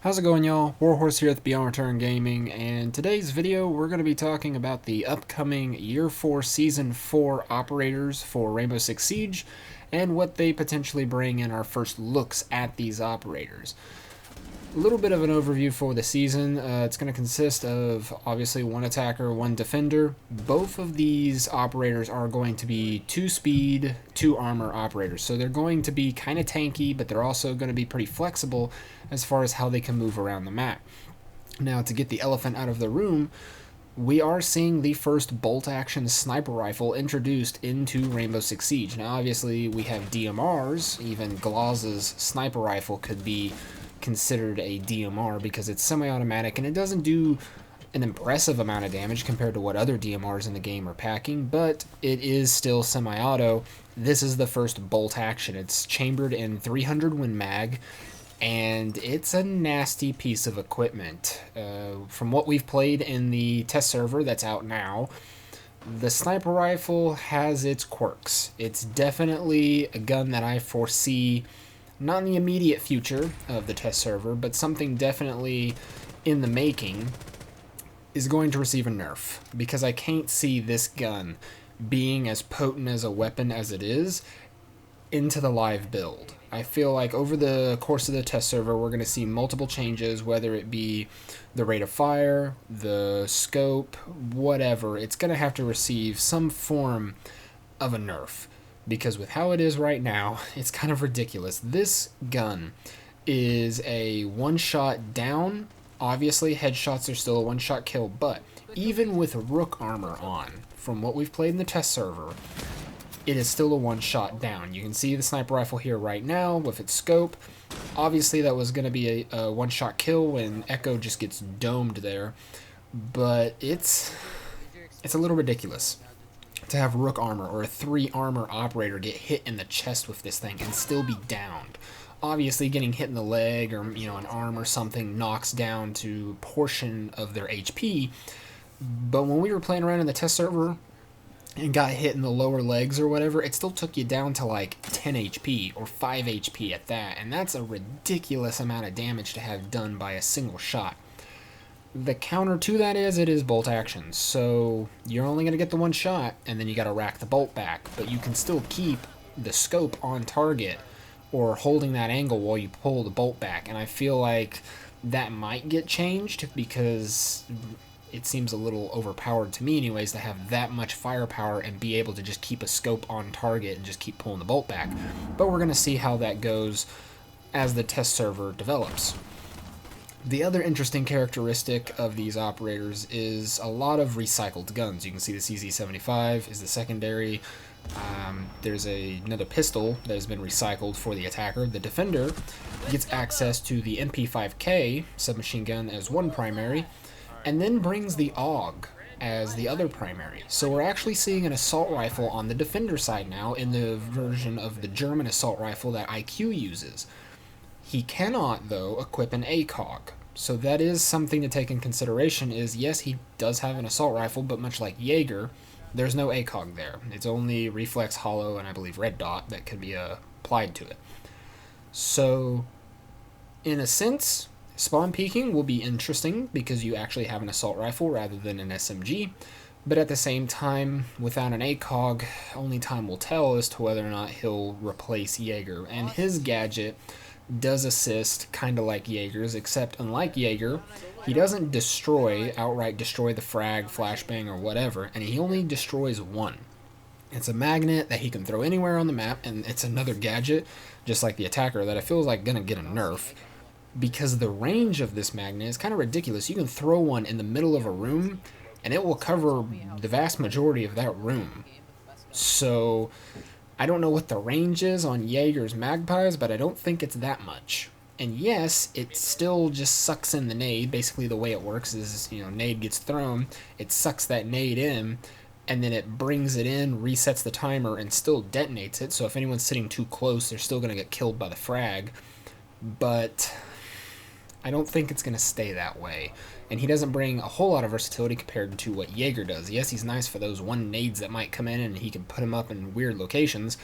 How's it going, y'all? Warhorse here with BeyondReturnGaming, and today's video we're going to be talking about the upcoming Year 4 Season 4 operators for Rainbow Six Siege and what they potentially bring in our first looks at these operators. A little bit of an overview for the season. It's going to consist of obviously one attacker, one defender. Both of these operators are going to be 2 speed, 2 armor operators. So they're going to be kind of tanky, but they're also going to be pretty flexible as far as how they can move around the map. Now, to get the elephant out of the room, we are seeing the first bolt-action sniper rifle introduced into Rainbow Six Siege. Now, obviously, we have DMRs. Even Glaz's sniper rifle could be considered a DMR because it's semi-automatic and it doesn't do an impressive amount of damage compared to what other DMRs in the game are packing, but it is still semi-auto. This is the first bolt action. It's chambered in 300 Win Mag, and it's a nasty piece of equipment. From what we've played in the test server that's out now, the sniper rifle has its quirks. It's definitely a gun that I foresee not in the immediate future of the test server, but something definitely in the making, is going to receive a nerf, because I can't see this gun being as potent as a weapon as it is into the live build. I feel like over the course of the test server, we're going to see multiple changes, whether it be the rate of fire, the scope, whatever. It's going to have to receive some form of a nerf, because with how it is right now, it's kind of ridiculous. This gun is a one-shot down. Obviously, headshots are still a one-shot kill, but even with rook armor on, from what we've played in the test server, it is still a one-shot down. You can see the sniper rifle here right now with its scope. Obviously, that was going to be a one-shot kill when Echo just gets domed there, but it's a little ridiculous to have rook armor or a 3 armor operator get hit in the chest with this thing and still be downed. Obviously, getting hit in the leg or an arm or something knocks down to a portion of their HP, but when we were playing around in the test server and got hit in the lower legs or whatever, it still took you down to like 10 HP or 5 HP at that, and that's a ridiculous amount of damage to have done by a single shot. The counter to that is it is bolt action, so you're only going to get the one shot, and then you got to rack the bolt back, but you can still keep the scope on target or holding that angle while you pull the bolt back, and I feel like that might get changed because it seems a little overpowered to me anyways to have that much firepower and be able to just keep a scope on target and just keep pulling the bolt back. But we're going to see how that goes as the test server develops. The other interesting characteristic of these operators is a lot of recycled guns. You can see the CZ75 is the secondary. There's another pistol that has been recycled for the attacker. The defender gets access to the MP5K submachine gun as one primary, and then brings the AUG as the other primary. So we're actually seeing an assault rifle on the defender side now in the version of the German assault rifle that IQ uses. He cannot, though, equip an ACOG. So that is something to take in consideration is, yes, he does have an assault rifle, but much like Jaeger, there's no ACOG there. It's only reflex, hollow, and I believe red dot that could be applied to it. So, in a sense, spawn peeking will be interesting because you actually have an assault rifle rather than an SMG. But at the same time, without an ACOG, only time will tell as to whether or not he'll replace Jaeger. And his gadget does assist, kind of like Jaeger's, except unlike Jaeger, he doesn't outright destroy the frag, flashbang, or whatever, and he only destroys one. It's a magnet that he can throw anywhere on the map, and it's another gadget, just like the attacker, that I feel is like gonna get a nerf, because the range of this magnet is kind of ridiculous. You can throw one in the middle of a room, and it will cover the vast majority of that room. So I don't know what the range is on Jaeger's Magpies, but I don't think it's that much. And yes, it still just sucks in the nade. Basically the way it works is, nade gets thrown, it sucks that nade in, and then it brings it in, resets the timer, and still detonates it. So if anyone's sitting too close, they're still going to get killed by the frag. But I don't think it's going to stay that way. And he doesn't bring a whole lot of versatility compared to what Jaeger does. Yes, he's nice for those one nades that might come in and he can put them up in weird locations,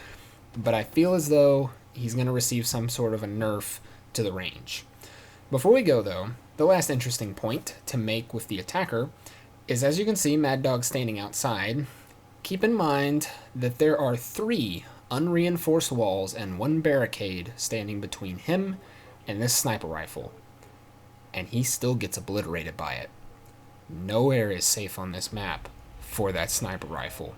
but I feel as though he's going to receive some sort of a nerf to the range. Before we go, though, the last interesting point to make with the attacker is, as you can see, Mad Dog standing outside. Keep in mind that there are 3 unreinforced walls and 1 barricade standing between him and this sniper rifle, and he still gets obliterated by it. Nowhere is safe on this map for that sniper rifle.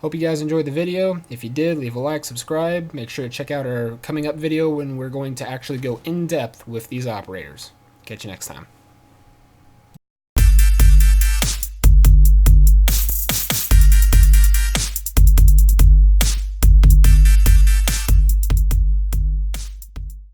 Hope you guys enjoyed the video. If you did, leave a like, subscribe. Make sure to check out our coming up video when we're going to actually go in depth with these operators. Catch you next time.